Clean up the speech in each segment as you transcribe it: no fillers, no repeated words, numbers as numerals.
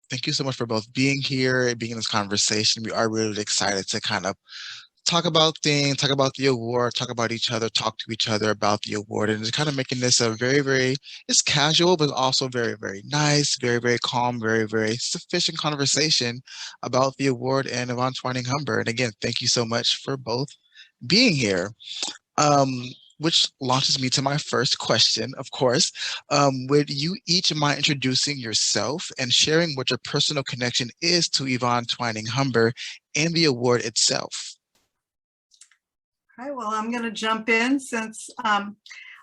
thank you so much for both being here and being in this conversation. We are really excited to kind of talk about things, talk about the award, talk about each other, talk to each other about the award, and just kind of making this a it's casual, but also very nice, very calm, very sufficient conversation about the award and Yvonne Twining Humber. And again, thank you so much for both being here. Um, which launches me to my first question, of course. Would you each mind introducing yourself and sharing what your personal connection is to Yvonne Twining Humber and the award itself? All right, well, I'm going to jump in since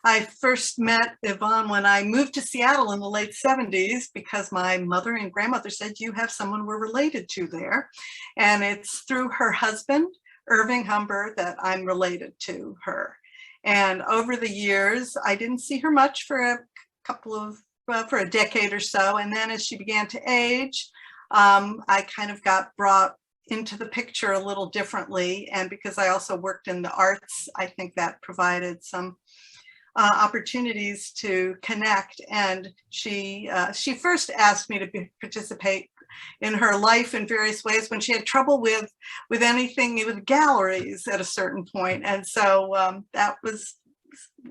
I first met Yvonne when I moved to Seattle in the late 70s because my mother and grandmother said, you have someone we're related to there. And it's through her husband, Irving Humber, that I'm related to her. And over the years, I didn't see her much for for a decade or so. And then as she began to age, I kind of got brought into the picture a little differently. And because I also worked in the arts, I think that provided some opportunities to connect. And she first asked me to participate in her life in various ways when she had trouble with anything with galleries at a certain point. And so that was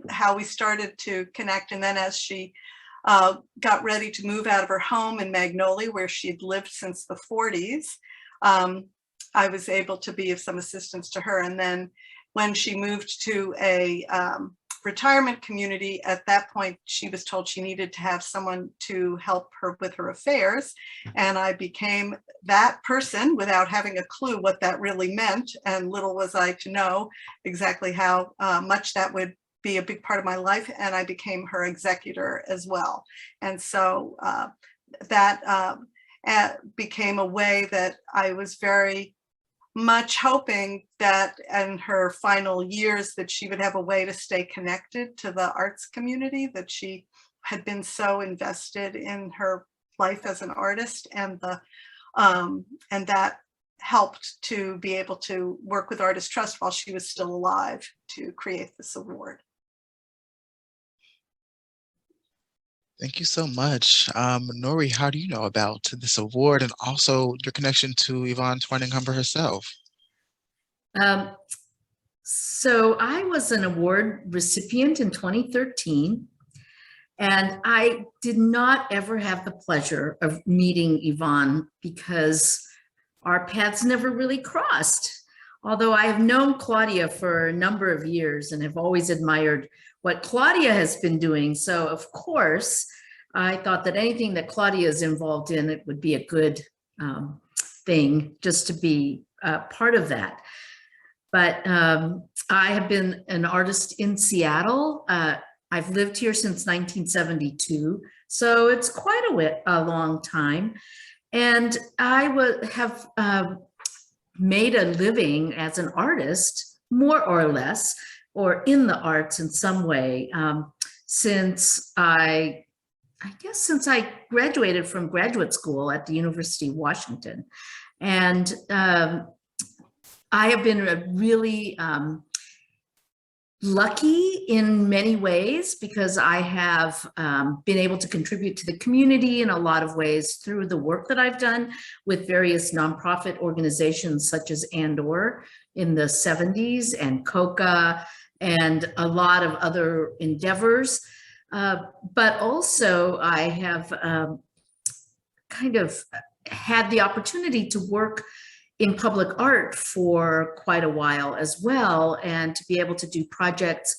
how we started to connect. And then as she got ready to move out of her home in Magnolia, where she'd lived since the 40s, I was able to be of some assistance to her. And then when she moved to a retirement community, at that point, she was told she needed to have someone to help her with her affairs. And I became that person without having a clue what that really meant. And little was I to know exactly how much that would be a big part of my life. And I became her executor as well. And so that became a way that I was very much hoping that in her final years that she would have a way to stay connected to the arts community, that she had been so invested in her life as an artist, and that helped to be able to work with Artist Trust while she was still alive to create this award. Thank you so much. Norie, how do you know about this award and also your connection to Yvonne Twining Humber herself? So I was an award recipient in 2013, and I did not ever have the pleasure of meeting Yvonne because our paths never really crossed. Although I have known Claudia for a number of years and have always admired what Claudia has been doing. So of course, I thought that anything that Claudia is involved in, it would be a good thing just to be part of that. But I have been an artist in Seattle. I've lived here since 1972, so it's quite a long time. And I have made a living as an artist, more or less, or in the arts in some way, since I graduated from graduate school at the University of Washington. And I have been really lucky in many ways because I have been able to contribute to the community in a lot of ways through the work that I've done with various nonprofit organizations such as Andor in the 70s and COCA and a lot of other endeavors. But also I have kind of had the opportunity to work in public art for quite a while as well, and to be able to do projects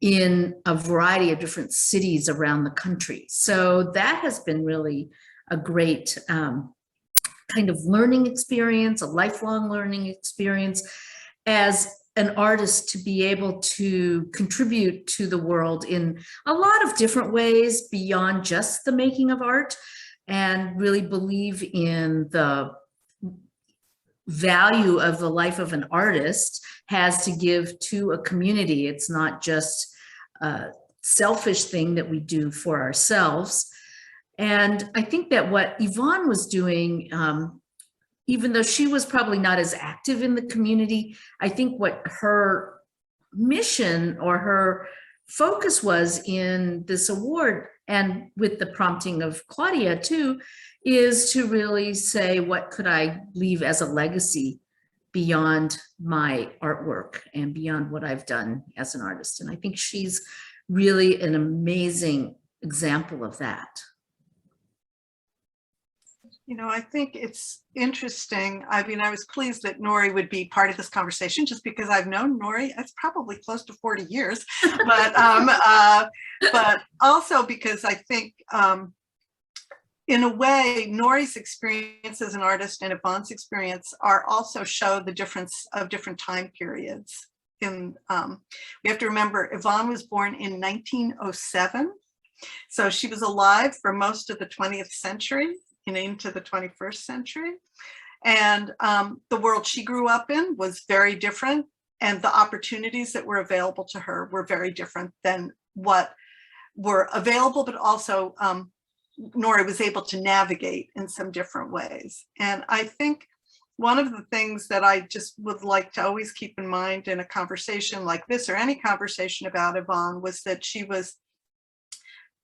in a variety of different cities around the country. So that has been really a great kind of learning experience, a lifelong learning experience as an artist, to be able to contribute to the world in a lot of different ways beyond just the making of art, and really believe in the value of the life of an artist has to give to a community. It's not just a selfish thing that we do for ourselves. And I think that what Yvonne was doing, even though she was probably not as active in the community, I think what her mission or her focus was in this award, and with the prompting of Claudia too, is to really say, what could I leave as a legacy beyond my artwork and beyond what I've done as an artist? And I think she's really an amazing example of that. You know, I think it's interesting. I mean, I was pleased that Norie would be part of this conversation, just because I've known Norie, it's probably close to 40 years, but also because I think in a way, Norie's experience as an artist and Yvonne's experience are also show the difference of different time periods. We have to remember, Yvonne was born in 1907. So she was alive for most of the 20th century and into the 21st century. And the world she grew up in was very different. And the opportunities that were available to her were very different than what were available, but also Norie was able to navigate in some different ways. And I think one of the things that I just would like to always keep in mind in a conversation like this, or any conversation about Yvonne, was that she was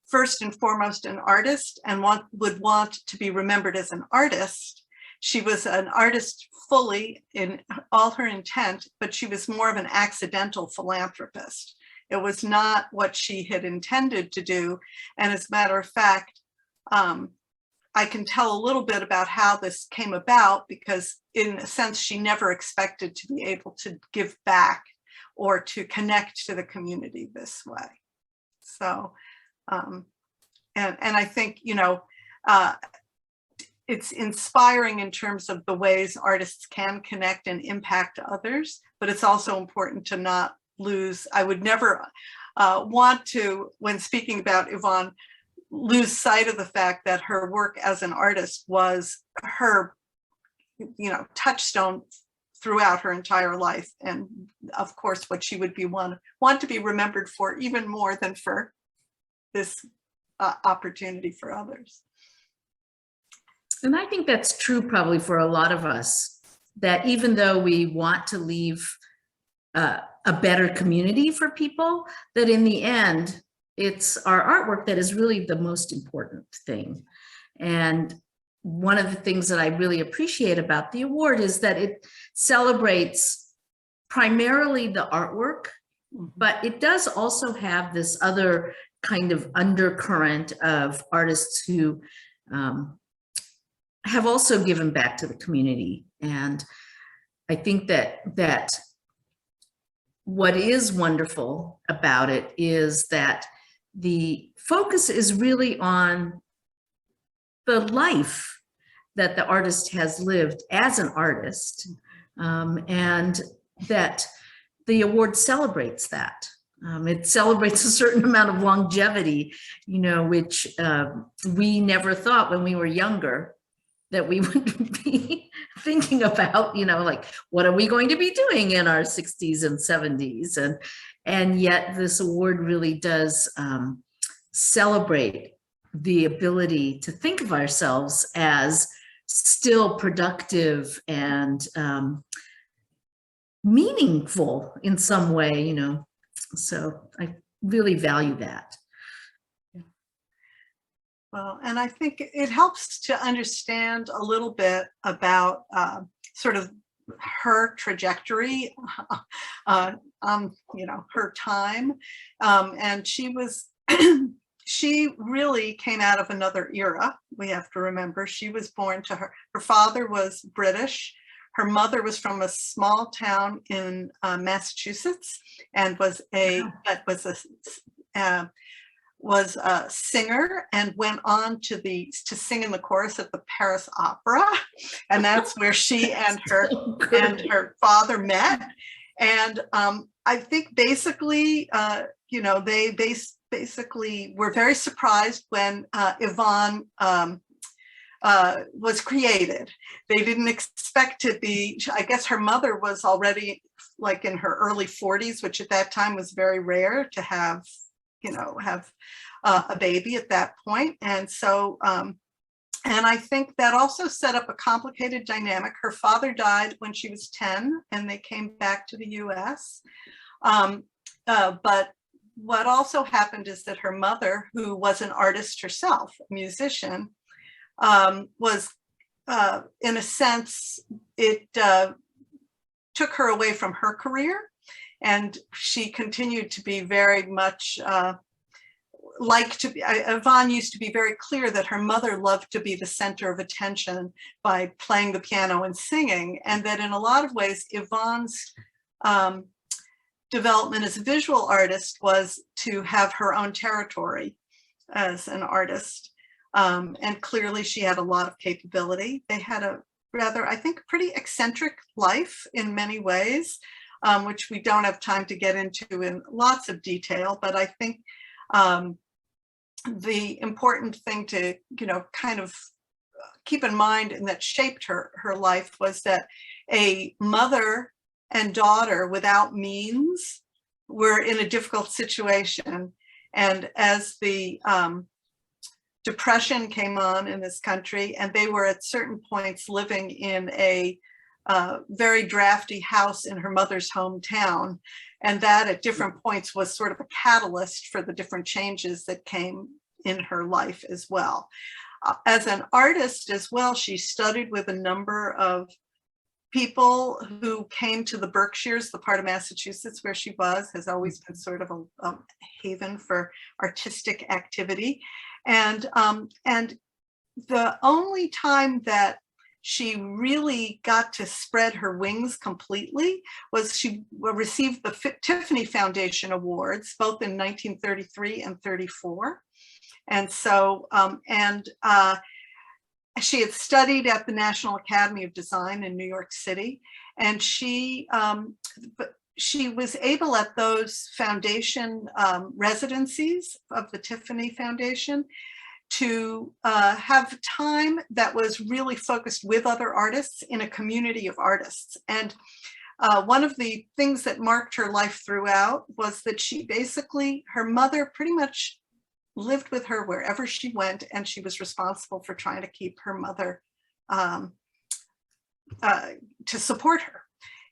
first and foremost an artist, and would want to be remembered as an artist. She was an artist fully in all her intent, but she was more of an accidental philanthropist. It was not what she had intended to do. And as a matter of fact, I can tell a little bit about how this came about, because in a sense, she never expected to be able to give back or to connect to the community this way. So, and I think, you know, it's inspiring in terms of the ways artists can connect and impact others, but it's also important to not lose. I would never want to, when speaking about Yvonne, lose sight of the fact that her work as an artist was her, you know, touchstone throughout her entire life. And of course, what she would be want to be remembered for, even more than for this opportunity for others. And I think that's true probably for a lot of us, that even though we want to leave a better community for people, that in the end, it's our artwork that is really the most important thing. And one of the things that I really appreciate about the award is that it celebrates primarily the artwork, but it does also have this other kind of undercurrent of artists who have also given back to the community. And I think that what is wonderful about it is that the focus is really on the life that the artist has lived as an artist, and that the award celebrates that. It celebrates a certain amount of longevity, you know, which we never thought when we were younger that we would be thinking about, you know, like, what are we going to be doing in our 60s and 70s? And yet this award really does celebrate the ability to think of ourselves as still productive and meaningful in some way, you know. So I really value that. Well, and I think it helps to understand a little bit about sort of her trajectory, you know, her time. And she was, she really came out of another era. We have to remember, she was born to her father was British. Her mother was from a small town in Massachusetts, and was a singer, and went on to sing in the chorus at the Paris Opera, and that's where she and her father met. And I think basically, you know, they basically were very surprised when Yvonne was created. They didn't expect to be, I guess her mother was already like in her early 40s, which at that time was very rare to have, you know, have a baby at that point. And so, and I think that also set up a complicated dynamic. Her father died when she was 10 and they came back to the US. But what also happened is that her mother, who was an artist herself, a musician, was, in a sense, it took her away from her career. And she continued to be very much Yvonne used to be very clear that her mother loved to be the center of attention by playing the piano and singing. And that in a lot of ways, Yvonne's development as a visual artist was to have her own territory as an artist. And clearly she had a lot of capability. They had a rather, I think, pretty eccentric life in many ways, which we don't have time to get into in lots of detail. But I think the important thing to, kind of keep in mind and that shaped her life was that a mother and daughter without means were in a difficult situation. And as the Depression came on in this country, and they were at certain points living in a very drafty house in her mother's hometown. And that at different points was sort of a catalyst for the different changes that came in her life as well. As an artist as well, she studied with a number of people who came to the Berkshires. The part of Massachusetts where she was has always been sort of a haven for artistic activity. And the only time that she really got to spread her wings completely was she received the Tiffany Foundation Awards, both in 1933 and 34. And so, she had studied at the National Academy of Design in New York City, and she was able at those foundation residencies of the Tiffany Foundation to have time that was really focused with other artists in a community of artists. And one of the things that marked her life throughout was that she basically, her mother pretty much lived with her wherever she went, and she was responsible for trying to keep her mother to support her.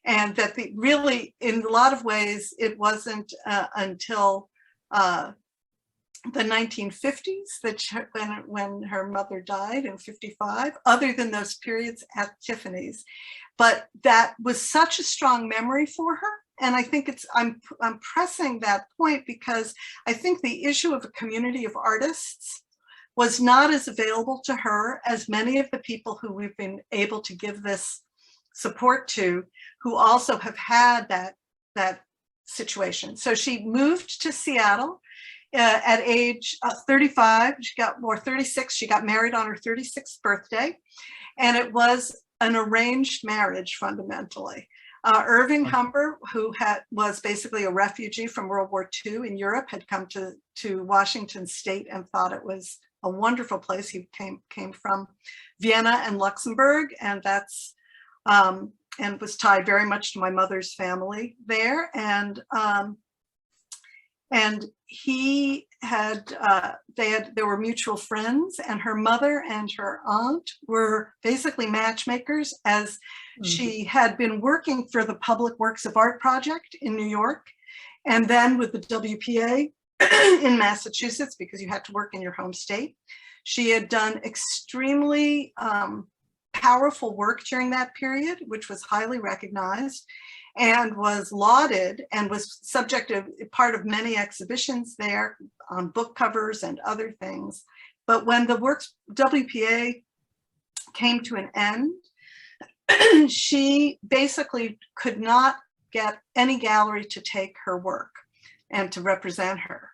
And that really, in a lot of ways, it wasn't until the 1950s that when her mother died in 55, other than those periods at Tiffany's. But that was such a strong memory for her. And I think I'm pressing that point because I think the issue of a community of artists was not as available to her as many of the people who we've been able to give this support to, who also have had that situation. So she moved to Seattle at age 35, 36, she got married on her 36th birthday. And it was an arranged marriage fundamentally. Irving Humber, who was basically a refugee from World War II in Europe, had come to Washington State and thought it was a wonderful place. He came from Vienna and Luxembourg, and that's and was tied very much to my mother's family there. And he had, there were mutual friends, and her mother and her aunt were basically matchmakers, as she had been working for the Public Works of Art project in New York, and then with the WPA in Massachusetts, because you had to work in your home state. She had done extremely powerful work during that period, which was highly recognized and was lauded and was subject of part of many exhibitions there on book covers and other things. But when the works WPA came to an end, she basically could not get any gallery to take her work and to represent her.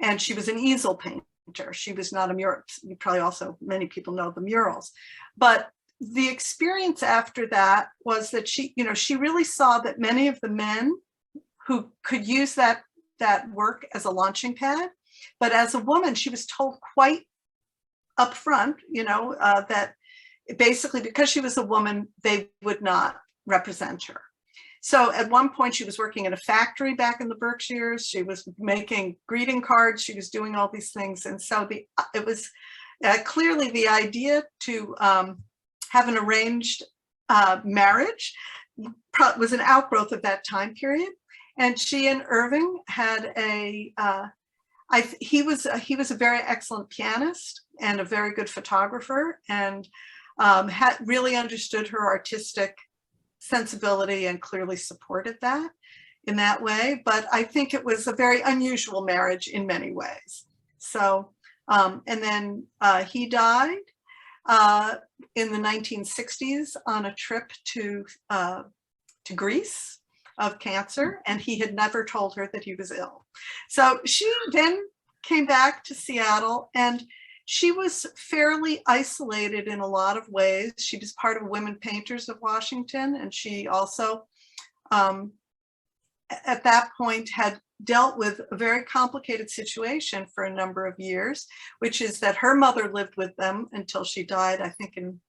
And she was an easel painter. She was not a mural. You probably also, many people know the murals. But the experience after that was that she really saw that many of the men who could use that work as a launching pad, but as a woman, she was told quite upfront, that basically because she was a woman, they would not represent her. So at one point she was working in a factory back in the Berkshires. She was making greeting cards. She was doing all these things. And so it was clearly the idea to have an arranged marriage was an outgrowth of that time period. And she and Irving had he was a very excellent pianist and a very good photographer, and had really understood her artistic sensibility and clearly supported that in that way. But I think it was a very unusual marriage in many ways. So, and then he died in the 1960s on a trip to Greece of cancer, and he had never told her that he was ill. So she then came back to Seattle, and she was fairly isolated in a lot of ways. She was part of Women Painters of Washington, and she also, at that point, had dealt with a very complicated situation for a number of years, which is that her mother lived with them until she died, I think in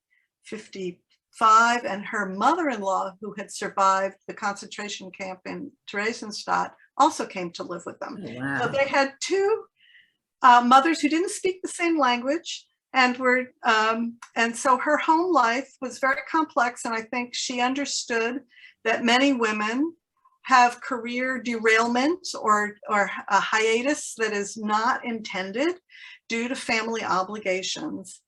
1955, and her mother-in-law, who had survived the concentration camp in Theresienstadt, also came to live with them. Oh, wow. So they had two mothers who didn't speak the same language, and were and so her home life was very complex. And I think she understood that many women have career derailment or a hiatus that is not intended due to family obligations.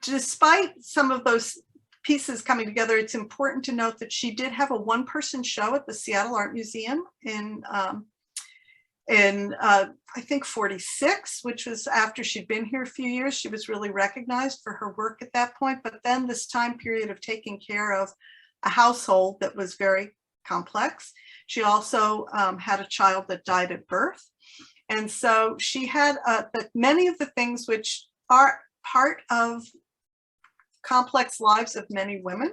Despite some of those pieces coming together, it's important to note that she did have a one-person show at the Seattle Art Museum in I think 46, which was after she'd been here a few years. She was really recognized for her work at that point. But then this time period of taking care of a household that was very complex. She also had a child that died at birth. And so she had many of the things which are part of complex lives of many women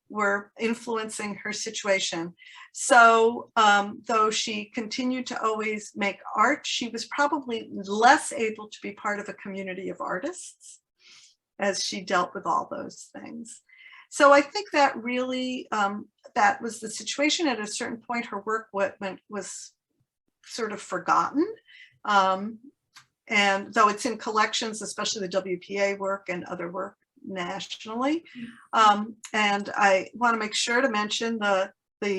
were influencing her situation. So though she continued to always make art, she was probably less able to be part of a community of artists as she dealt with all those things. So I think that really, that was the situation. At a certain point, her work was sort of forgotten. And though it's in collections, especially the WPA work and other work nationally. And I want to make sure to mention the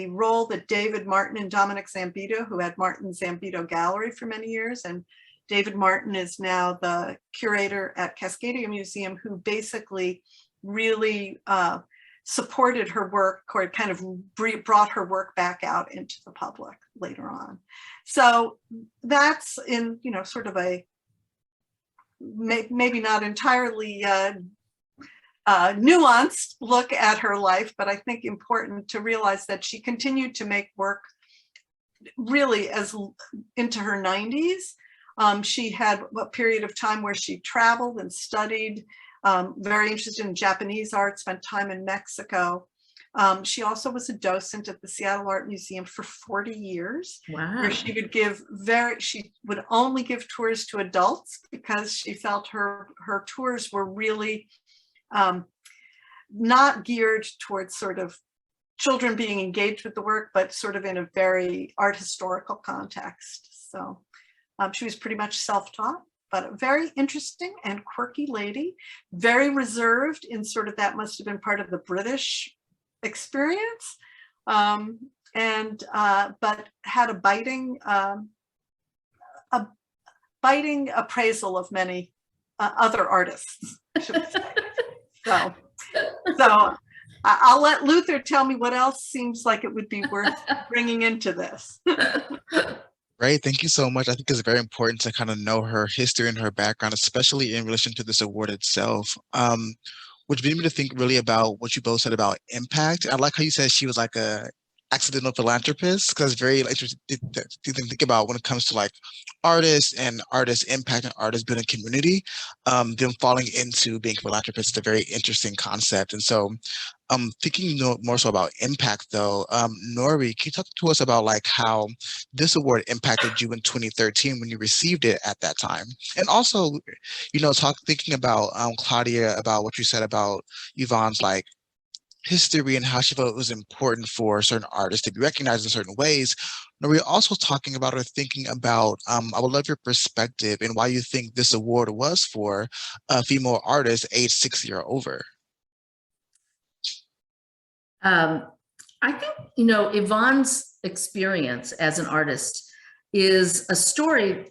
role that David Martin and Dominic Zambito, who had Martin Zambito Gallery for many years, and David Martin is now the curator at Cascadia Museum, who basically really supported her work, or kind of brought her work back out into the public later on. So that's in, you know, sort of a maybe not entirely nuanced look at her life, but I think important to realize that she continued to make work really as into her 90s. She had a period of time where she traveled and studied, very interested in Japanese art, spent time in Mexico. She also was a docent at the Seattle Art Museum for 40 years. Wow. Where she would only give tours to adults because she felt her tours were really not geared towards sort of children being engaged with the work, but sort of in a very art historical context. So she was pretty much self-taught, but a very interesting and quirky lady, very reserved in sort of, that must have been part of the British experience, but had a biting appraisal of many other artists, should we say. So I'll let Luther tell me what else seems like it would be worth bringing into this. Great, thank you so much. I think it's very important to kind of know her history and her background, especially in relation to this award itself. Which made me to think really about what you both said about impact. I like how you said she was like a accidental philanthropist, because it's very interesting to think about when it comes to like artists and artists' impact and artists building community, them falling into being philanthropists is a very interesting concept. And so thinking more so about impact though, Norie, can you talk to us about like how this award impacted you in 2013 when you received it at that time? And also, you know, thinking about Claudia, about what you said about Yvonne's like history and how she felt it was important for certain artists to be recognized in certain ways. Now, we're also talking about or thinking about, I would love your perspective and why you think this award was for female artists age 60 or over. I I think, you know, Yvonne's experience as an artist is a story.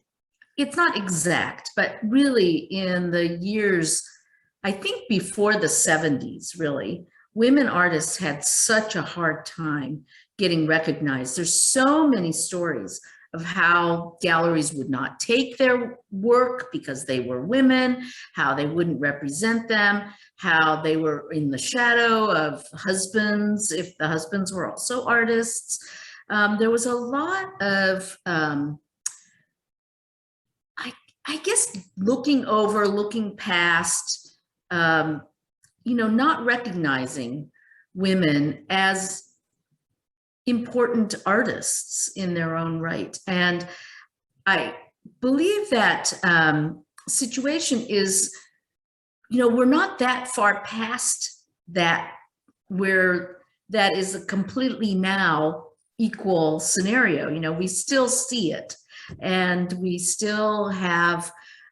It's not exact, but really in the years, I think before the 70s, really, women artists had such a hard time getting recognized. There's so many stories of how galleries would not take their work because they were women, how they wouldn't represent them, how they were in the shadow of husbands, if the husbands were also artists. There was a lot of, I guess, looking past, you know, not recognizing women as important artists in their own right. And I believe that situation is, you know, we're not that far past that, where that is a completely now equal scenario. You know, we still see it, and we still have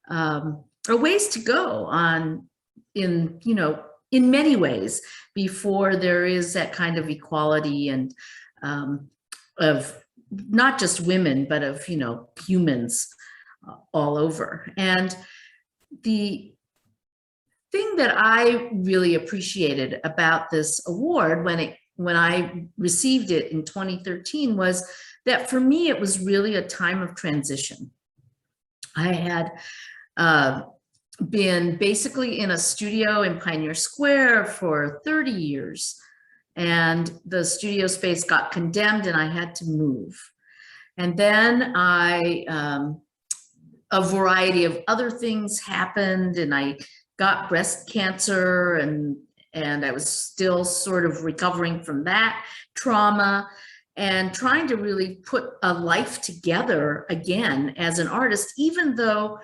a ways to go on in, you know, in many ways before there is that kind of equality and of not just women, but of, you know, humans all over. And the thing that I really appreciated about this award when I received it in 2013 was that for me, it was really a time of transition. I had been basically in a studio in Pioneer Square for 30 years, and the studio space got condemned and I had to move. And then a variety of other things happened, and I got breast cancer, and I was still sort of recovering from that trauma and trying to really put a life together again as an artist, even though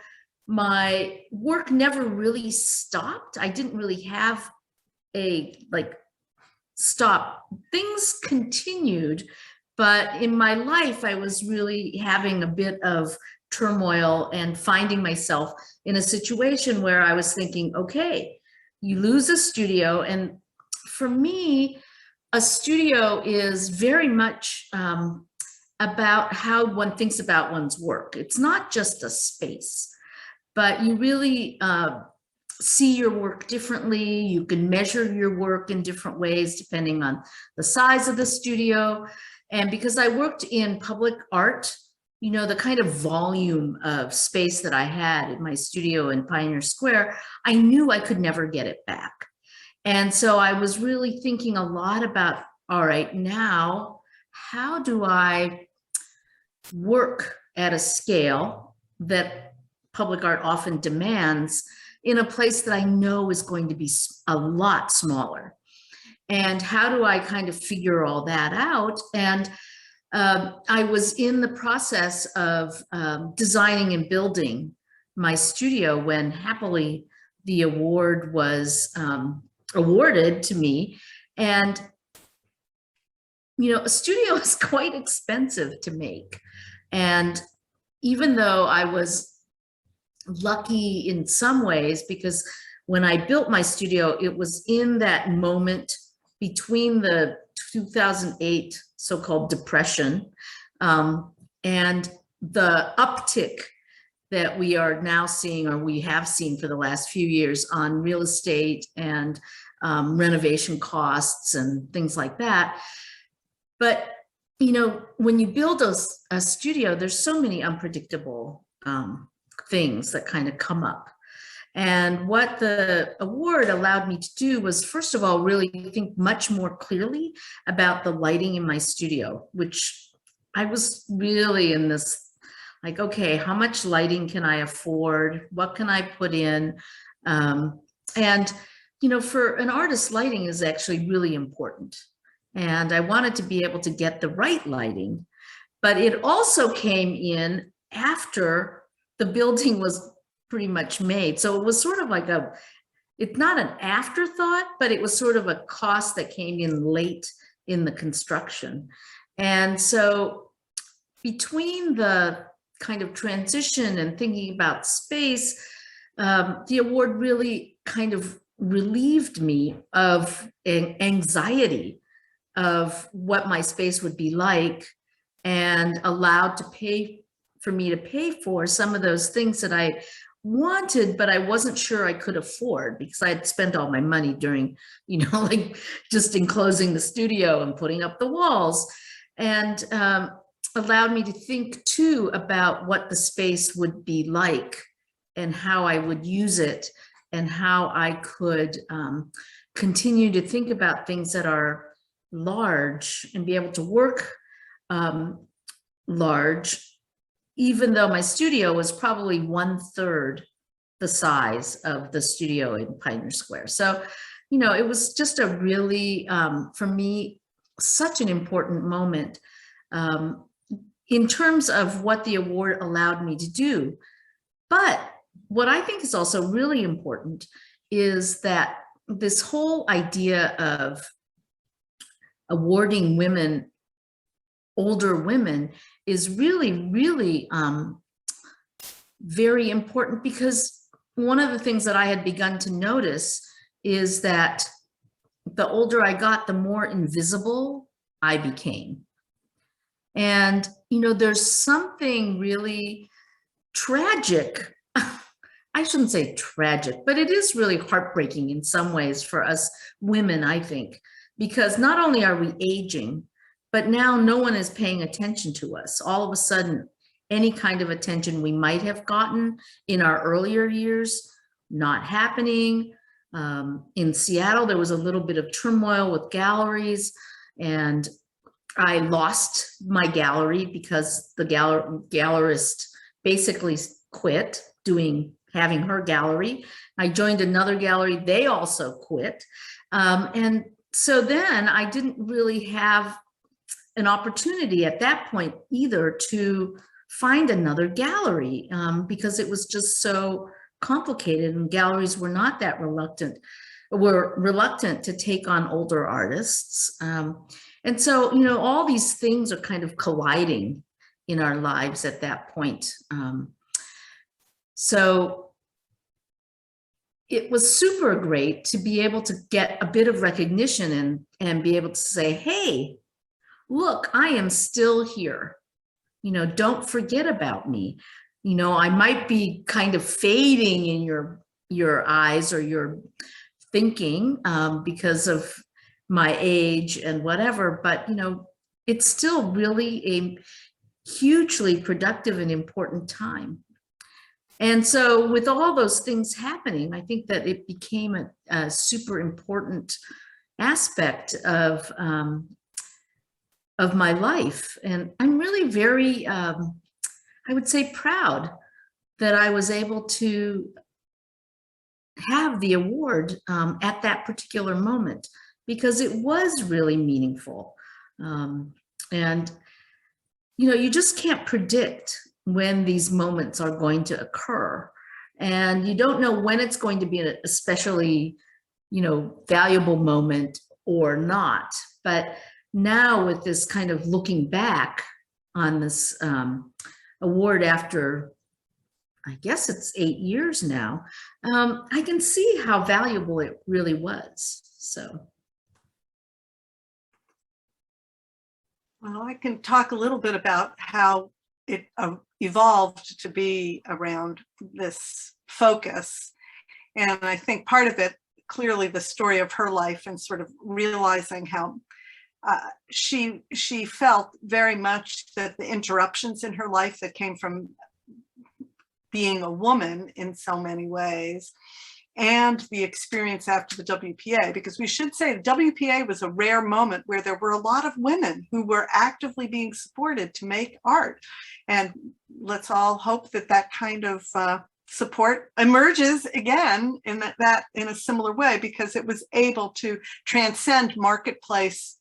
my work never really stopped. I didn't really have a stop. Things continued, but in my life, I was really having a bit of turmoil and finding myself in a situation where I was thinking, okay, you lose a studio. And for me, a studio is very much about how one thinks about one's work. It's not just a space, but you really see your work differently. You can measure your work in different ways depending on the size of the studio. And because I worked in public art, you know, the kind of volume of space that I had in my studio in Pioneer Square, I knew I could never get it back. And so I was really thinking a lot about, all right, now, how do I work at a scale that public art often demands in a place that I know is going to be a lot smaller? And how do I kind of figure all that out? And I was in the process of designing and building my studio when happily the award was awarded to me. And, you know, a studio is quite expensive to make. And even though I was lucky in some ways, because when I built my studio, it was in that moment between the 2008 so-called depression and the uptick that we are now seeing, or we have seen for the last few years, on real estate and renovation costs and things like that. But, you know, when you build a studio, there's so many unpredictable things that kind of come up. And what the award allowed me to do was, first of all, really think much more clearly about the lighting in my studio, which I was really in this, like, okay, how much lighting can I afford? What can I put in? And, you know, for an artist, lighting is actually really important. And I wanted to be able to get the right lighting, but it also came in after the building was pretty much made. So it was sort of like it's not an afterthought, but it was sort of a cost that came in late in the construction. And so between the kind of transition and thinking about space, the award really kind of relieved me of anxiety of what my space would be like, and allowed to pay for me to pay for some of those things that I wanted, but I wasn't sure I could afford, because I had spent all my money during, like just enclosing the studio and putting up the walls, and allowed me to think too about what the space would be like and how I would use it, and how I could continue to think about things that are large and be able to work large, even though my studio was probably 1/3 the size of the studio in Pioneer Square. So, it was just a really, for me, such an important moment in terms of what the award allowed me to do. But what I think is also really important is that this whole idea of awarding women, older women, is really, really very important, because one of the things that I had begun to notice is that the older I got, the more invisible I became. And, there's something really tragic. I shouldn't say tragic, but it is really heartbreaking in some ways for us women, I think, because not only are we aging, but now no one is paying attention to us. All of a sudden, any kind of attention we might have gotten in our earlier years, not happening. In Seattle, there was a little bit of turmoil with galleries, and I lost my gallery because the gallerist basically quit having her gallery. I joined another gallery, they also quit. And so then I didn't really have an opportunity at that point either to find another gallery, because it was just so complicated, and galleries were not that were reluctant to take on older artists. And so, all these things are kind of colliding in our lives at that point. So it was super great to be able to get a bit of recognition and be able to say, hey, look, I am still here. Don't forget about me. I might be kind of fading in your eyes or your thinking because of my age and whatever, but it's still really a hugely productive and important time. And so with all those things happening, I think that it became a super important aspect of my life. And I'm really very, I would say, proud that I was able to have the award at that particular moment, because it was really meaningful. And, you just can't predict when these moments are going to occur. And you don't know when it's going to be an especially, valuable moment or not. But now with this kind of looking back on this award after, I guess it's 8 years now, I can see how valuable it really was. So. Well, I can talk a little bit about how it evolved to be around this focus. And I think part of it, clearly the story of her life and sort of realizing how she felt very much that the interruptions in her life that came from being a woman in so many ways, and the experience after the WPA, because we should say the WPA was a rare moment where there were a lot of women who were actively being supported to make art. And let's all hope that that kind of support emerges again in that in a similar way, because it was able to transcend marketplace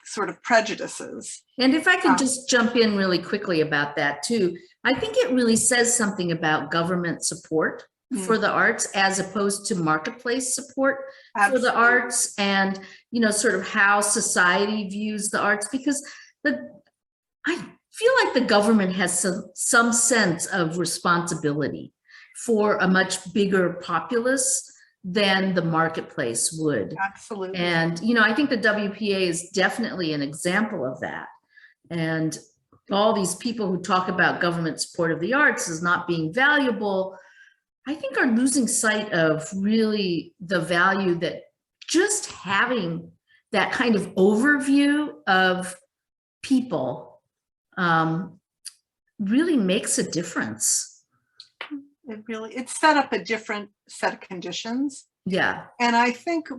sort of prejudices. And if I could just jump in really quickly about that too, I think it really says something about government support for the arts as opposed to marketplace support for the arts, and sort of how society views the arts, because I feel like the government has some sense of responsibility for a much bigger populace than the marketplace would. Absolutely. And, you know, I think the WPA is definitely an example of that. And all these people who talk about government support of the arts as not being valuable, I think are losing sight of really the value that just having that kind of overview of people really makes a difference. It set up a different set of conditions. Yeah. And I think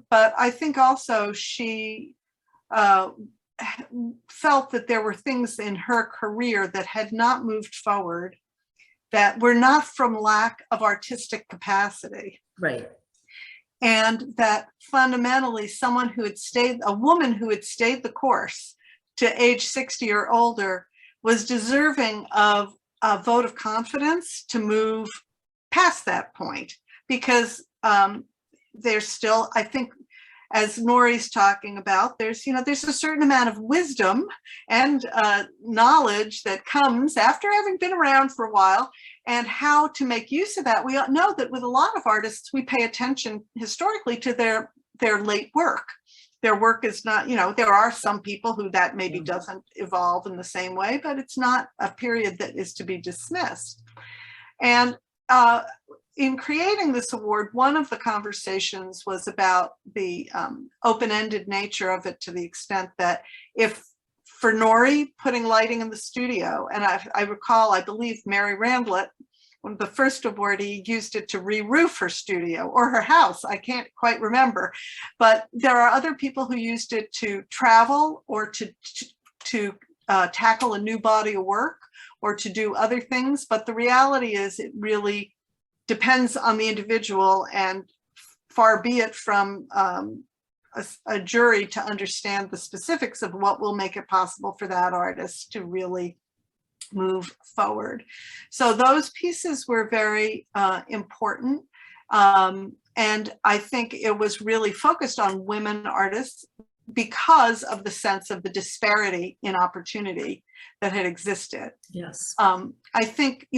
also she felt that there were things in her career that had not moved forward, that were not from lack of artistic capacity. Right. And that fundamentally a woman who had stayed the course to age 60 or older was deserving of a vote of confidence to move past that point, because there's still, I think, as Norie's talking about, there's a certain amount of wisdom and knowledge that comes after having been around for a while, and how to make use of that. We know that with a lot of artists, we pay attention historically to their late work. Their work is not, there are some people who that maybe doesn't evolve in the same way, but it's not a period that is to be dismissed. And in creating this award, one of the conversations was about the open-ended nature of it, to the extent that if, for Norie, putting lighting in the studio, and I recall, I believe Mary Randlett, one of the first awardee, used it to re-roof her studio or her house. I can't quite remember, but there are other people who used it to travel, or to tackle a new body of work, or to do other things. But the reality is, it really depends on the individual, and far be it from a jury to understand the specifics of what will make it possible for that artist to really move forward. So those pieces were very important. And I think it was really focused on women artists because of the sense of the disparity in opportunity that had existed. Yes. I think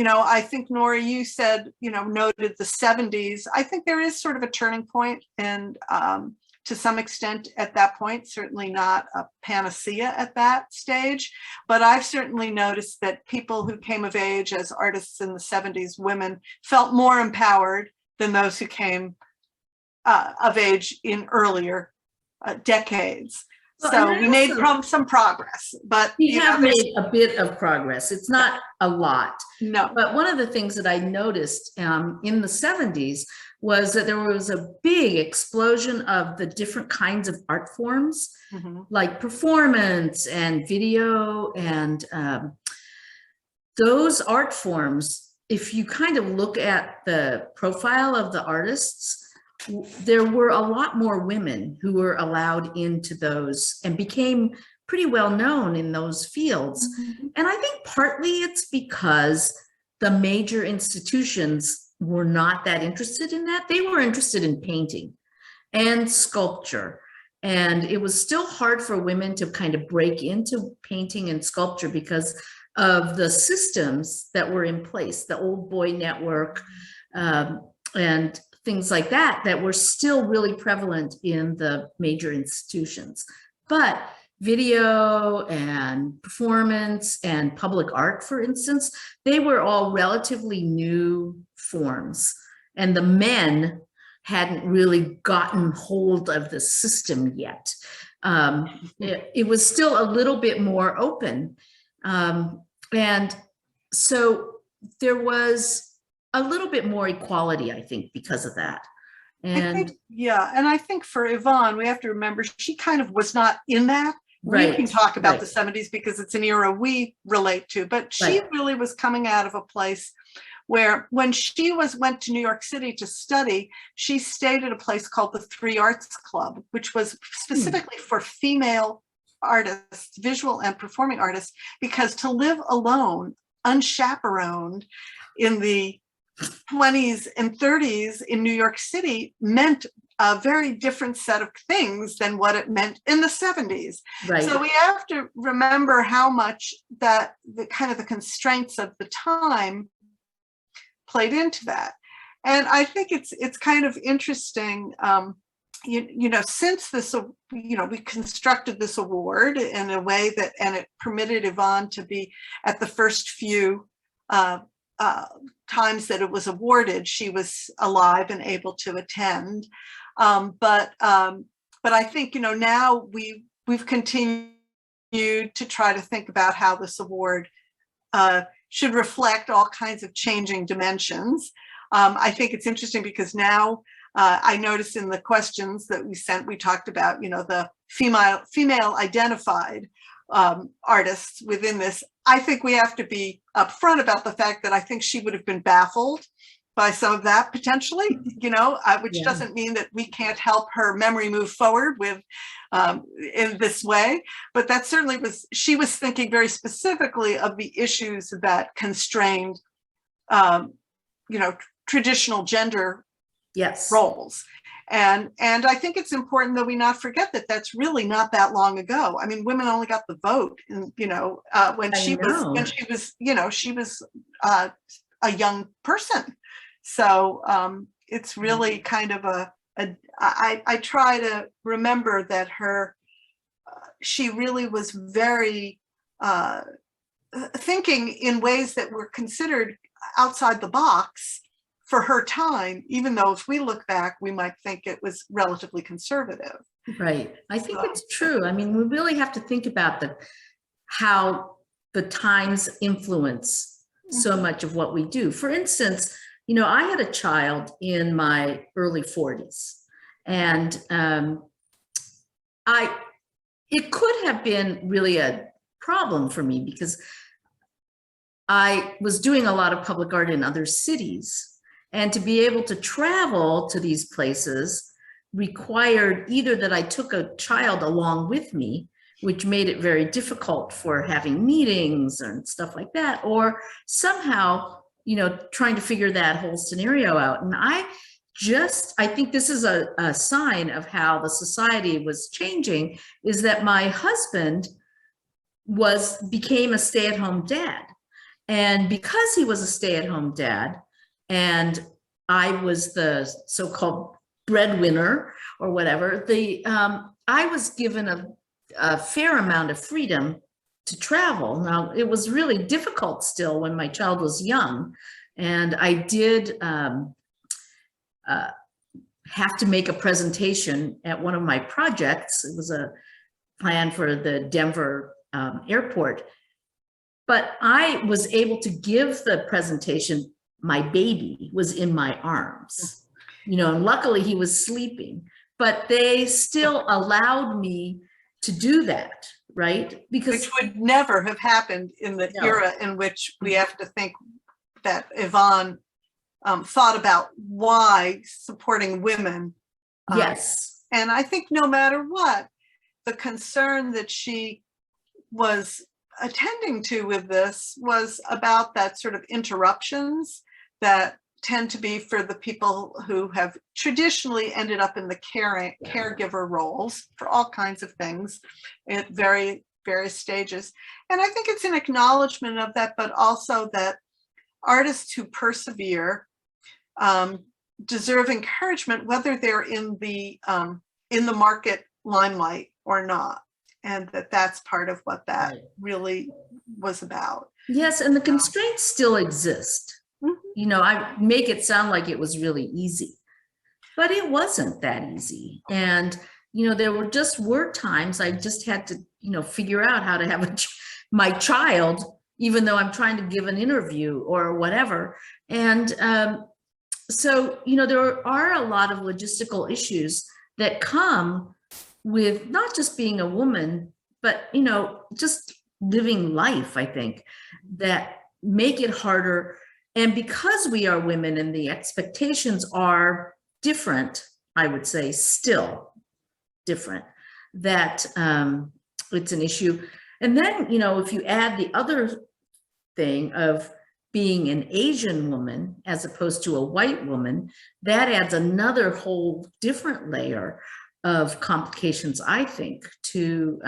Norie, you said, noted the 70s. I think there is sort of a turning point, and to some extent at that point, certainly not a panacea at that stage, but I've certainly noticed that people who came of age as artists in the 70s, women, felt more empowered than those who came of age in earlier decades. Well, so we made some progress, but we have made a bit of progress. It's not a lot. No. But one of the things that I noticed in the 70s was that there was a big explosion of the different kinds of art forms, like performance and video, and those art forms, if you kind of look at the profile of the artists, there were a lot more women who were allowed into those and became pretty well known in those fields. And I think partly it's because the major institutions were not that interested in that. They were interested in painting and sculpture. And it was still hard for women to kind of break into painting and sculpture because of the systems that were in place, the old boy network, and things like that, that were still really prevalent in the major institutions. But video and performance and public art, for instance, they were all relatively new forms. And the men hadn't really gotten hold of the system yet. It was still a little bit more open. And so there was a little bit more equality, I think, because of that. And I think for Yvonne, we have to remember she kind of was not in that. Right, we can talk about the 70s because it's an era we relate to, but she really was coming out of a place where, when she went to New York City to study, she stayed at a place called the Three Arts Club, which was specifically for female artists, visual and performing artists, because to live alone, unchaperoned in the 20s and 30s in New York City meant a very different set of things than what it meant in the 70s. Right. So we have to remember how much that the kind of the constraints of the time played into that. And I think it's kind of interesting, you know, since this, you know, we constructed this award in a way that, and it permitted Yvonne to be at the first few times that it was awarded, she was alive and able to attend. But I think, you know, now we've continued to try to think about how this award should reflect all kinds of changing dimensions. I think it's interesting because now I noticed in the questions that we sent, we talked about, you know, the female identified artists within this. I think we have to be upfront about the fact that I think she would have been baffled by some of that potentially, you know, which doesn't mean that we can't help her memory move forward with in this way, but that certainly was, she was thinking very specifically of the issues that constrained, you know, traditional gender roles. And I think it's important that we not forget that that's really not that long ago. I mean, women only got the vote, and you know, when she was, you know, she was a young person. So it's really kind of I try to remember that she really was very thinking in ways that were considered outside the box for her time, even though if we look back, we might think it was relatively conservative. Right. I think it's true. I mean, we really have to think about how the times influence so much of what we do. For instance, you know, I had a child in my early 40s, and it could have been really a problem for me because I was doing a lot of public art in other cities. And to be able to travel to these places required either that I took a child along with me, which made it very difficult for having meetings and stuff like that, or somehow, you know, trying to figure that whole scenario out. And I think this is a sign of how the society was changing, is that my husband became a stay-at-home dad. And because he was a stay-at-home dad, and I was the so-called breadwinner or whatever, I was given a fair amount of freedom to travel. Now, it was really difficult still when my child was young, and I did have to make a presentation at one of my projects. It was a plan for the Denver airport, but I was able to give the presentation. My baby was in my arms, you know, and luckily he was sleeping, but they still allowed me to do that, right? Because which would never have happened in the era in which we have to think that Yvonne thought about why supporting women. Yes. And I think no matter what, the concern that she was attending to with this was about that sort of interruptions that tend to be for the people who have traditionally ended up in the caregiver roles for all kinds of things at various stages. And I think it's an acknowledgement of that, but also that artists who persevere deserve encouragement, whether they're in the market limelight or not. And that's part of what that really was about. Yes, and the constraints still exist. You know, I make it sound like it was really easy, but it wasn't that easy. And, you know, there were times I just had to, you know, figure out how to have my child, even though I'm trying to give an interview or whatever. And so, you know, there are a lot of logistical issues that come with not just being a woman, but, you know, just living life, I think, that make it harder. And because we are women and the expectations are different, I would say still different, that it's an issue. And then, you know, if you add the other thing of being an Asian woman as opposed to a white woman, that adds another whole different layer of complications, I think, to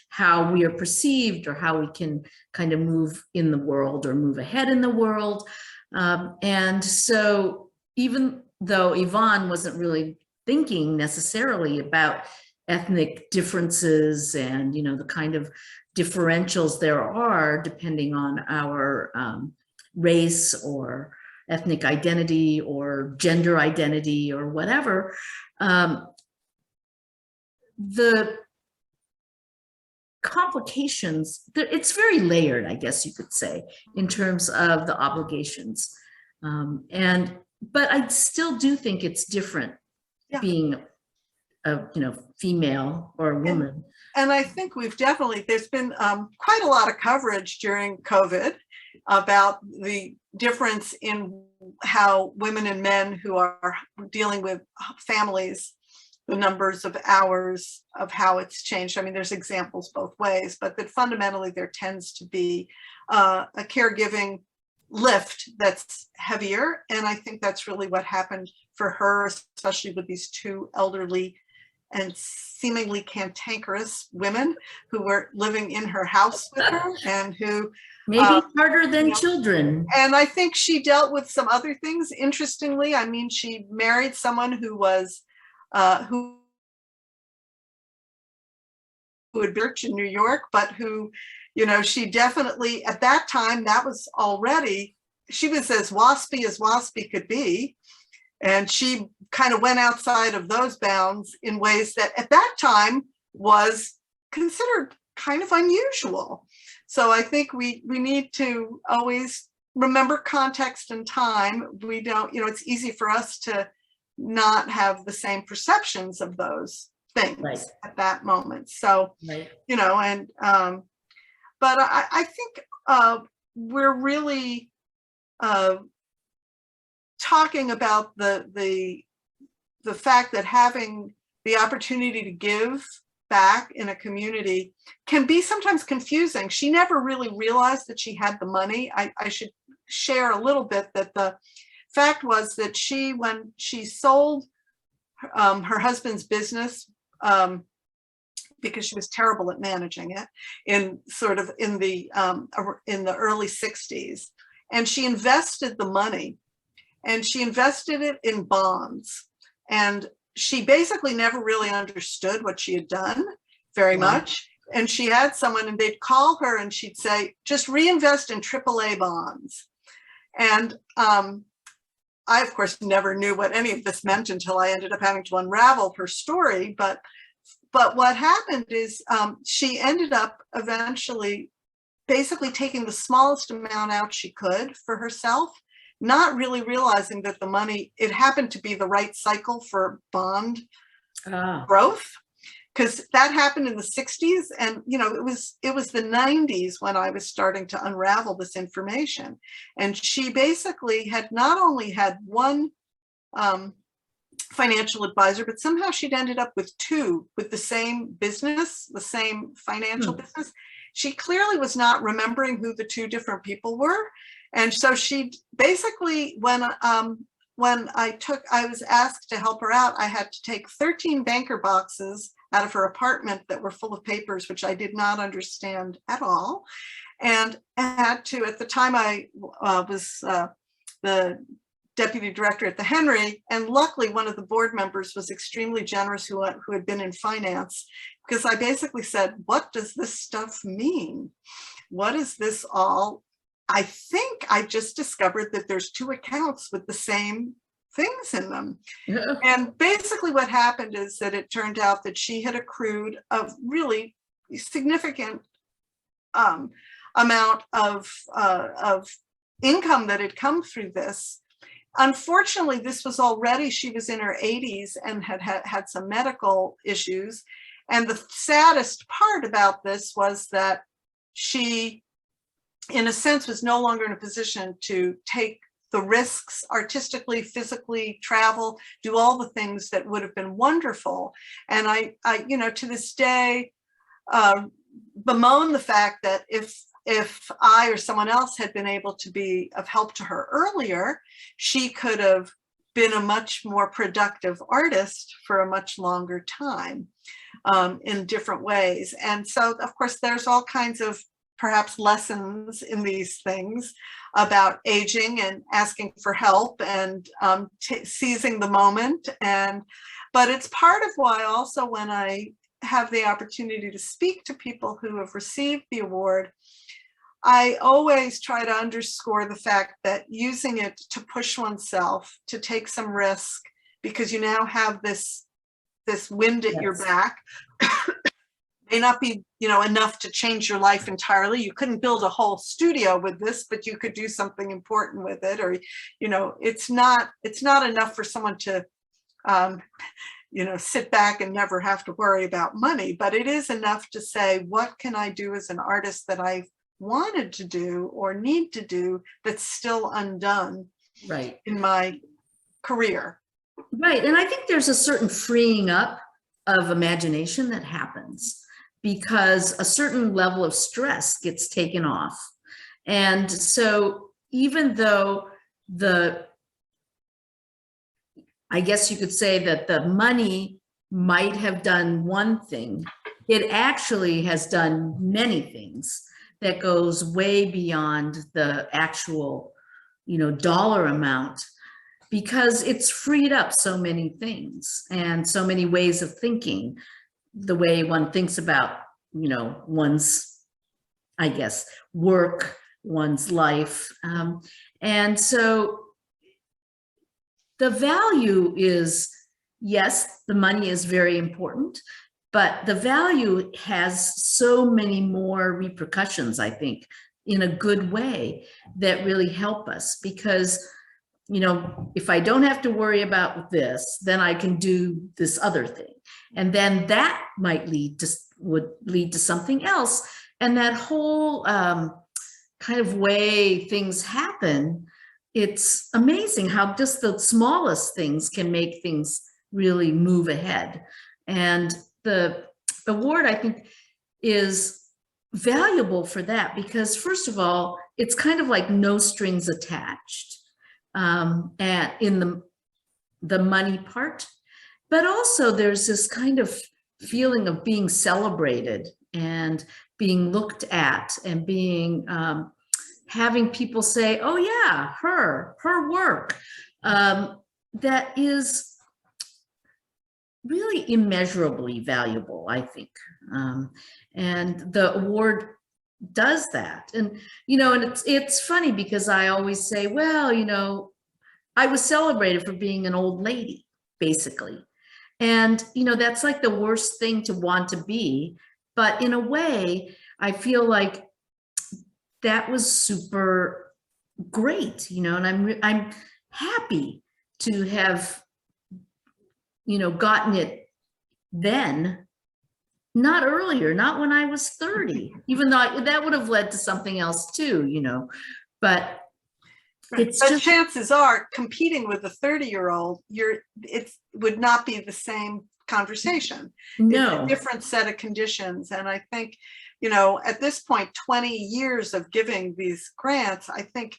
how we are perceived or how we can kind of move in the world or move ahead in the world. And so even though Yvonne wasn't really thinking necessarily about ethnic differences and, you know, the kind of differentials there are depending on our race or ethnic identity or gender identity or whatever, the complications, it's very layered, I guess you could say, in terms of the obligations. But I still do think it's different being a, you know, female or a woman. And I think there's been quite a lot of coverage during COVID about the difference in how women and men who are dealing with families, the numbers of hours of how it's changed. I mean, there's examples both ways, but that fundamentally there tends to be a caregiving lift that's heavier. And I think that's really what happened for her, especially with these two elderly and seemingly cantankerous women who were living in her house with her and who maybe harder than children. And I think she dealt with some other things. Interestingly, I mean, she married someone who was who had been in New York, but who, you know, she definitely at that time, that was already, she was as waspy could be. And she kind of went outside of those bounds in ways that at that time was considered kind of unusual. So I think we need to always remember context and time. We don't, you know, it's easy for us to not have the same perceptions of those things at that moment. So, you know, and, but I think we're really talking about the fact that having the opportunity to give back in a community can be sometimes confusing. She never really realized that she had the money. I should share a little bit that the fact was that when she sold her husband's business, because she was terrible at managing it in the early 60s, and she invested the money and she invested it in bonds. And she basically never really understood what she had done very much. And she had someone and they'd call her and she'd say, just reinvest in AAA bonds. And I, of course, never knew what any of this meant until I ended up having to unravel her story. But what happened is she ended up eventually basically taking the smallest amount out she could for herself, not really realizing that the money, it happened to be the right cycle for bond growth, because that happened in the 60s. And, you know, it was the 90s when I was starting to unravel this information. And she basically had not only had one financial advisor, but somehow she'd ended up with two with the same business, the same financial business. She clearly was not remembering who the two different people were. And so she basically, when I was asked to help her out, I had to take 13 banker boxes out of her apartment that were full of papers, which I did not understand at all. And I had to, at the time I was the deputy director at the Henry, and luckily one of the board members was extremely generous who had been in finance, because I basically said, what does this stuff mean? What is this all? I think I just discovered that there's two accounts with the same things in them. Yeah. And basically what happened is that it turned out that she had accrued a really significant amount of income that had come through this. Unfortunately, this was already, she was in her 80s and had some medical issues. And the saddest part about this was that she, in a sense, was no longer in a position to take the risks artistically, physically, travel, do all the things that would have been wonderful. And I you know, to this day, bemoan the fact that if I or someone else had been able to be of help to her earlier, she could have been a much more productive artist for a much longer time in different ways. And so, of course, there's all kinds of perhaps lessons in these things about aging and asking for help and seizing the moment. But it's part of why also when I have the opportunity to speak to people who have received the award, I always try to underscore the fact that using it to push oneself, to take some risk, because you now have this wind at your back, may not be, enough to change your life entirely. You couldn't build a whole studio with this, but you could do something important with it. Or, it's not enough for someone to, sit back and never have to worry about money, but it is enough to say, what can I do as an artist that I've wanted to do or need to do that's still undone in my career? Right. And I think there's a certain freeing up of imagination that happens because a certain level of stress gets taken off. And so even though I guess you could say that the money might have done one thing, it actually has done many things that goes way beyond the actual, dollar amount, because it's freed up so many things and so many ways of thinking, the way one thinks about, one's, I guess, work, one's life. And so the value is, yes, the money is very important, but the value has so many more repercussions, I think, in a good way that really help us because, if I don't have to worry about this, then I can do this other thing. And then that might would lead to something else. And that whole kind of way things happen, it's amazing how just the smallest things can make things really move ahead. And the award, I think, is valuable for that because, first of all, it's kind of like no strings attached in the money part. But also there's this kind of feeling of being celebrated and being looked at and being having people say, oh yeah, her work, that is really immeasurably valuable, I think. And the award does that. And, and it's funny because I always say, well, I was celebrated for being an old lady, basically. And, that's like the worst thing to want to be. But in a way, I feel like that was super great, and I'm happy to have, gotten it then, not earlier, not when I was 30, even though that would have led to something else too, but it's but just, chances are competing with a 30-year-old, it would not be the same conversation. no. It's a different set of conditions. And I think, at this point, 20 years of giving these grants, I think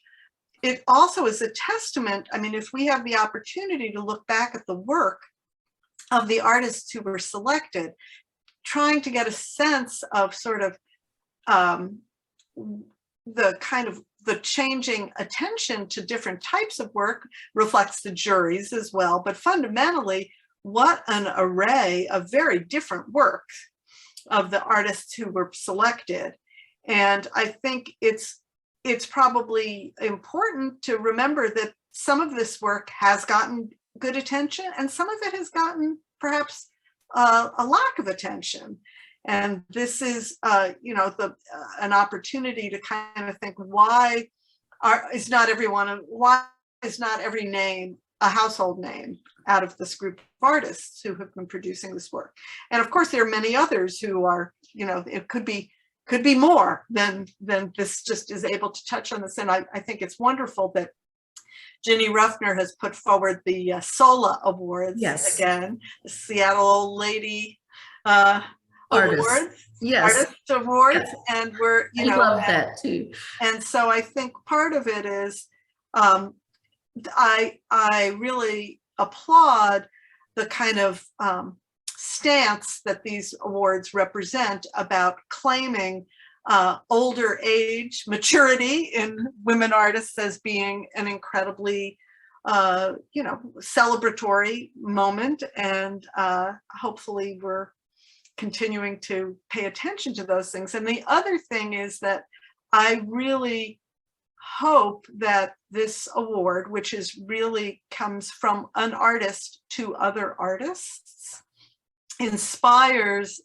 it also is a testament. I mean, if we have the opportunity to look back at the work of the artists who were selected, trying to get a sense of sort of the changing attention to different types of work reflects the juries as well. But fundamentally, what an array of very different work of the artists who were selected. And I think it's probably important to remember that some of this work has gotten good attention and some of it has gotten perhaps a lack of attention. And this is, an opportunity to kind of think, why is not every name a household name out of this group of artists who have been producing this work? And of course, there are many others who are, it could be more than this just is able to touch on this. And I think it's wonderful that Ginny Ruffner has put forward the SOLA Awards, yes, again, the Seattle Old Lady Artists. Awards, Yes. Artist Awards, Yes. and we're, I love that too. And so I think part of it is, I really applaud the kind of stance that these awards represent about claiming older age, maturity in women artists as being an incredibly, celebratory moment. And hopefully we're continuing to pay attention to those things. And the other thing is that I really hope that this award, which is really comes from an artist to other artists, inspires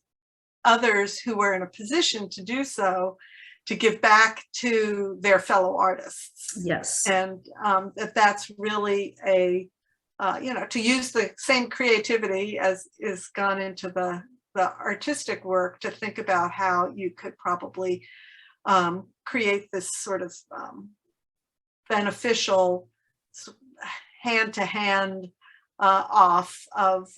others who are in a position to do so to give back to their fellow artists. Yes. And that's really to use the same creativity as is gone into the artistic work, to think about how you could probably create this sort of beneficial hand-to-hand off of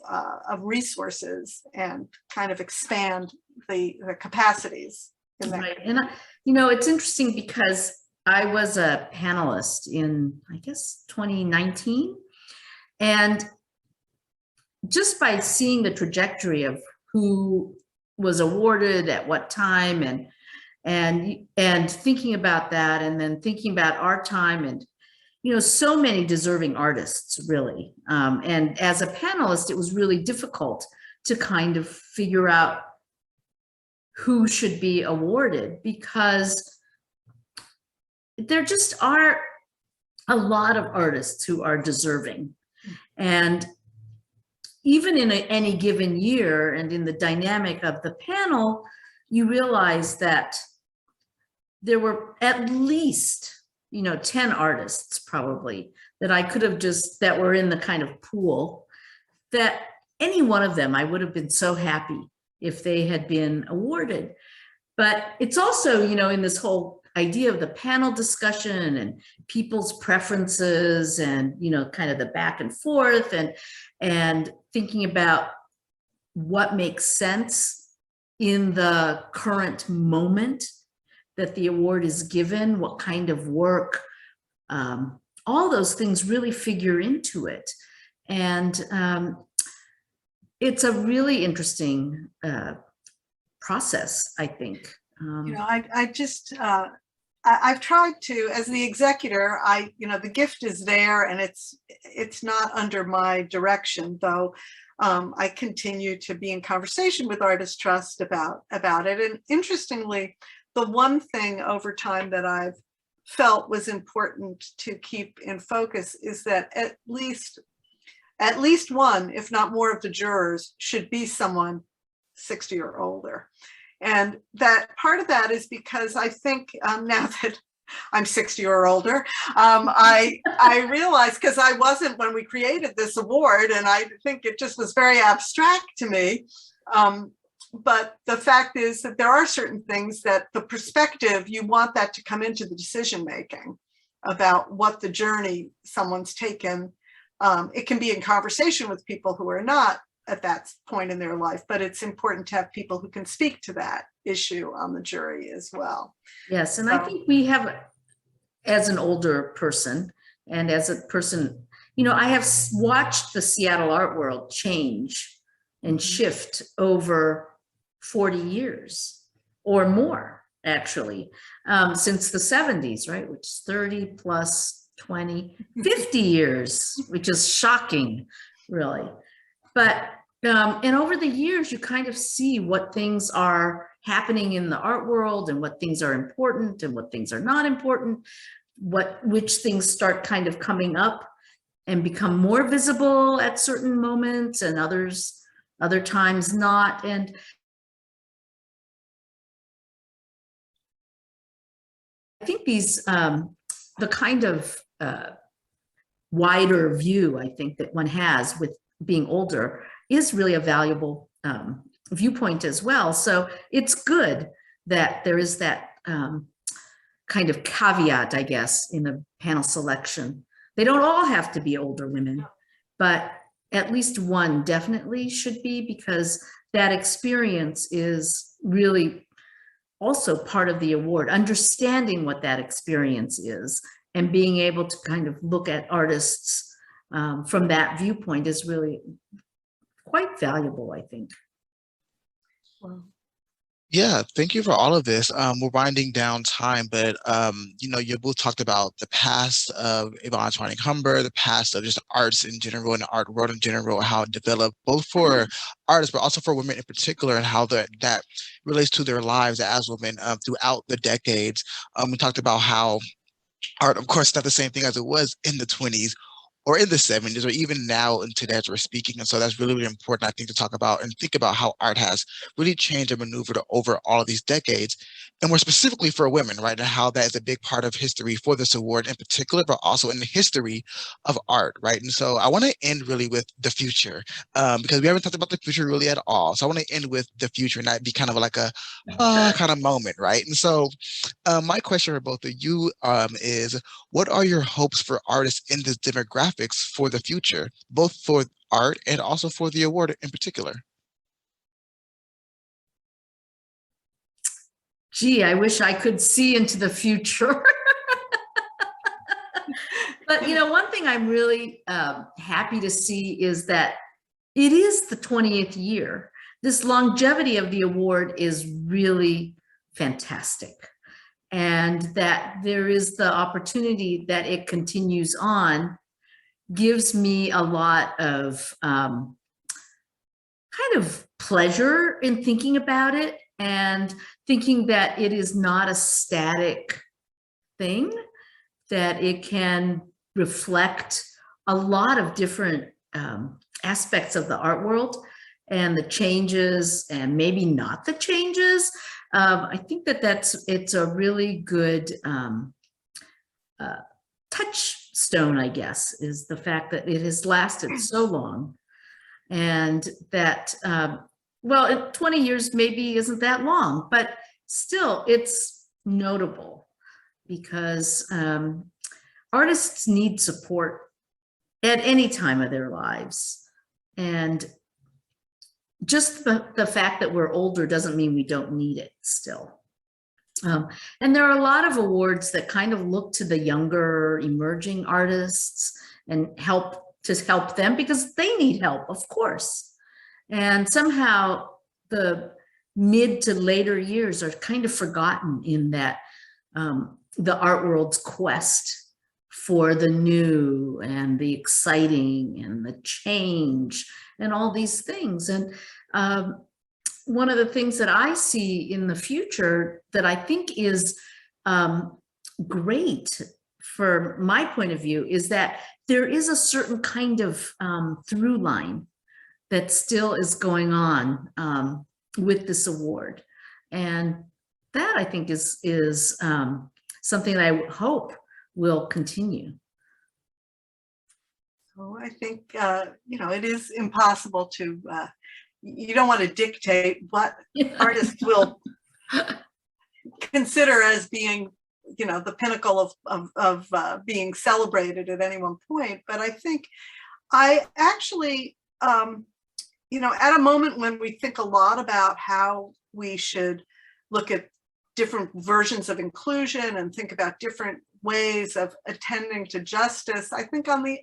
resources and kind of expand the capacities in that. Right. And it's interesting because I was a panelist in, I guess, 2019, and just by seeing the trajectory of who was awarded at what time, and thinking about that, and then thinking about our time, and so many deserving artists, really. And as a panelist, it was really difficult to kind of figure out who should be awarded, because there just are a lot of artists who are deserving. And even in any given year, and in the dynamic of the panel, you realize that there were at least 10 artists probably that I could have that were in the kind of pool, that any one of them, I would have been so happy if they had been awarded. But it's also, in this whole idea of the panel discussion and people's preferences, and, kind of the back and forth, and thinking about what makes sense in the current moment that the award is given, what kind of work, all those things really figure into it. And it's a really interesting process, I think. I've tried to, as the executor, the gift is there, and it's not under my direction, though. I continue to be in conversation with Artist Trust about it. And interestingly, the one thing over time that I've felt was important to keep in focus is that at least one, if not more, of the jurors should be someone 60 or older. And that part of that is because I think now that I'm 60 or older, I realized, because I wasn't when we created this award, and I think it just was very abstract to me. But the fact is that there are certain things that the perspective, you want that to come into the decision making about what the journey someone's taken. It can be in conversation with people who are not at that point in their life, but it's important to have people who can speak to that issue on the jury as well. Yes, and I think we have, as an older person, and as a person, I have watched the Seattle art world change and shift over 40 years or more, actually, since the 70s, right? Which is 30 plus 20, 50 years, which is shocking, really. But, and over the years, you kind of see what things are happening in the art world, and what things are important and what things are not important, which things start kind of coming up and become more visible at certain moments, and other times not. And I think these, the kind of wider view, I think, that one has with being older is really a valuable viewpoint as well. So it's good that there is that kind of caveat, I guess, in the panel selection. They don't all have to be older women, but at least one definitely should be, because that experience is really also part of the award. Understanding what that experience is and being able to kind of look at artists from that viewpoint is really quite valuable, I think. Well, Yeah, thank you for all of this. We're winding down time, but you both talked about the past of Yvonne Twining Humber, the past of just arts in general and the art world in general, how it developed both for artists, but also for women in particular, and how that relates to their lives as women throughout the decades. We talked about how art, of course, not the same thing as it was in the 20s or in the 70s or even now in today as we're speaking. And so that's really, really important, I think, to talk about and think about how art has really changed and maneuvered over all of these decades. And more specifically for women, right? And how that is a big part of history for this award in particular, but also in the history of art, right? And so I want to end really with the future, because we haven't talked about the future really at all. So I want to end with the future, and that'd be kind of like a kind of moment, right? And so my question for both of you is, what are your hopes for artists in this demographics for the future, both for art and also for the award in particular? Gee, I wish I could see into the future. But one thing I'm really happy to see is that it is the 20th year. This longevity of the award is really fantastic. And that there is the opportunity that it continues on gives me a lot of kind of pleasure in thinking about it and thinking that it is not a static thing, that it can reflect a lot of different aspects of the art world and the changes and maybe not the changes. I think that it's a really good touchstone, I guess, is the fact that it has lasted so long, and that, well, 20 years maybe isn't that long, but still it's notable because artists need support at any time of their lives. And just the fact that we're older doesn't mean we don't need it still. And there are a lot of awards that kind of look to the younger emerging artists and help them because they need help, of course. And somehow the mid to later years are kind of forgotten in that the art world's quest for the new and the exciting and the change and all these things. And one of the things that I see in the future that I think is great for my point of view is that there is a certain kind of through line that still is going on with this award. And that I think is something that I hope will continue. So I think, it is impossible to, you don't want to dictate what artists will consider as being, the pinnacle of being celebrated at any one point. But I think I actually, at a moment when we think a lot about how we should look at different versions of inclusion and think about different ways of attending to justice, I think on the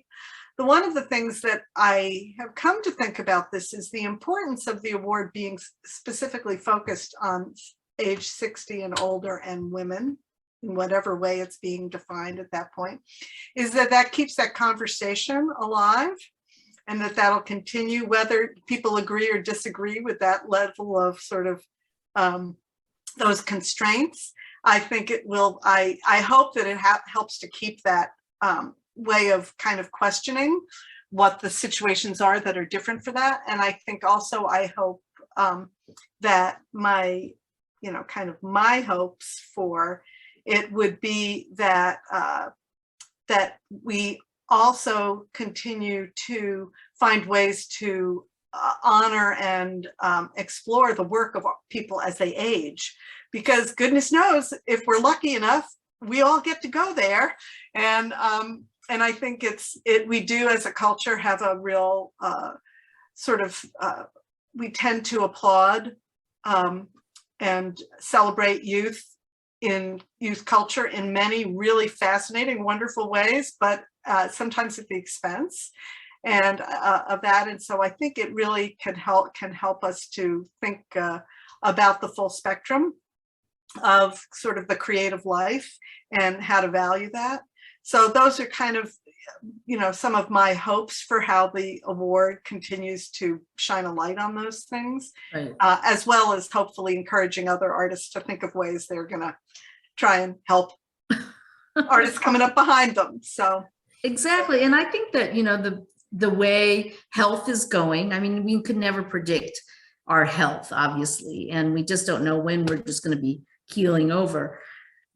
one of the things that I have come to think about this is the importance of the award being specifically focused on age 60 and older and women, in whatever way it's being defined at that point, is that keeps that conversation alive, and that'll continue whether people agree or disagree with that level of sort of those constraints. I think it will, I hope that it helps to keep that way of kind of questioning what the situations are that are different for that. And I think also I hope that my, kind of my hopes for it would be that that we also continue to find ways to honor and explore the work of people as they age, because goodness knows if we're lucky enough, we all get to go there. And I think we do as a culture have a real sort of, we tend to applaud and celebrate youth in youth culture in many really fascinating, wonderful ways, but sometimes at the expense of that. And so I think it really can help us to think about the full spectrum of sort of the creative life and how to value that. So those are kind of, you know, some of my hopes for how the award continues to shine a light on those things, Right. as well as hopefully encouraging other artists to think of ways they're going to try and help artists coming up behind them. So exactly. And I think that, you know, the way health is going, I mean, we could never predict our health, obviously, and we just don't know when we're just going to be keeling over.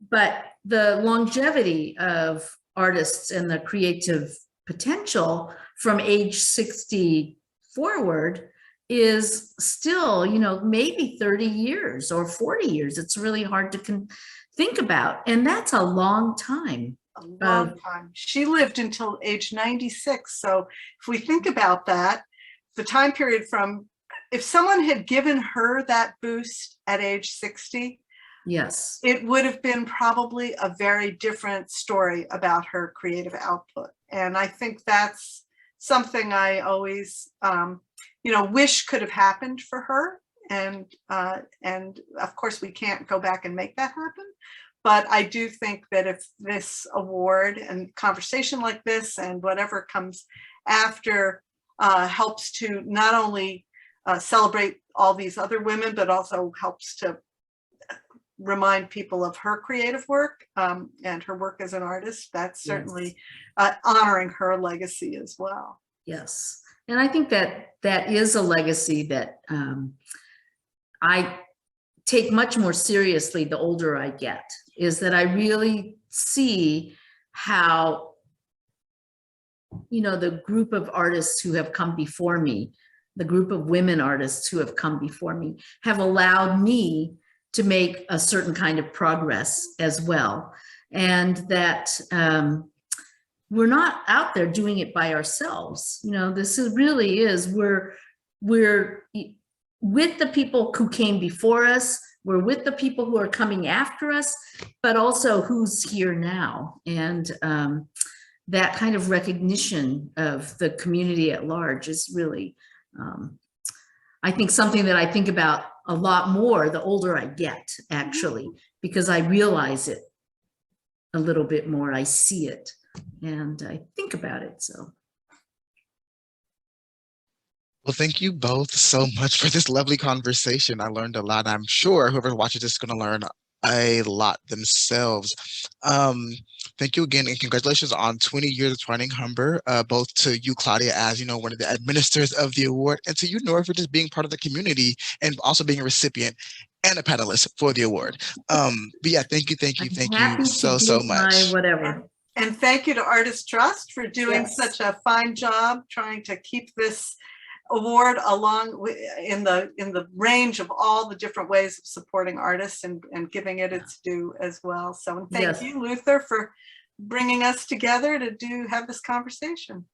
But the longevity of artists and the creative potential from age 60 forward is still, you know, maybe 30 years or 40 years. It's really hard to think about. And that's a long time. a long time. She lived until age 96. So if we think about that, the time period from, if someone had given her that boost at age 60, yes, it would have been probably a very different story about her creative output. And I think that's something I always, you know, wish could have happened for her. And of course, we can't go back and make that happen. But I do think that if this award and conversation like this and whatever comes after helps to not only celebrate all these other women, but also helps to remind people of her creative work and her work as an artist, that's certainly honoring her legacy as well. Yes. And I think that that is a legacy that I take much more seriously the older I get, is that I really see how, you know, the group of artists who have come before me, the group of women artists who have come before me, have allowed me to make a certain kind of progress as well. And that we're not out there doing it by ourselves. You know, this is really is, we're with the people who came before us, we're with the people who are coming after us, but also who's here now. And that kind of recognition of the community at large is really, I think, something that I think about a lot more the older I get, actually, because I realize it a little bit more. I see it and I think about it. So. Well, thank you both so much for this lovely conversation. I learned a lot. I'm sure whoever watches this is going to learn a lot themselves. Thank you again, and congratulations on 20 years of Twining Humber, both to you, Claudia, as you know, one of the administrators of the award, and to you, Norie, for just being part of the community and also being a recipient and a panelist for the award. But yeah, thank you so much. Whatever. And thank you to Artist Trust for doing Yes. such a fine job trying to keep this award along in the range of all the different ways of supporting artists and giving it its due as well. So thank Yes. you, Luther, for bringing us together to have this conversation.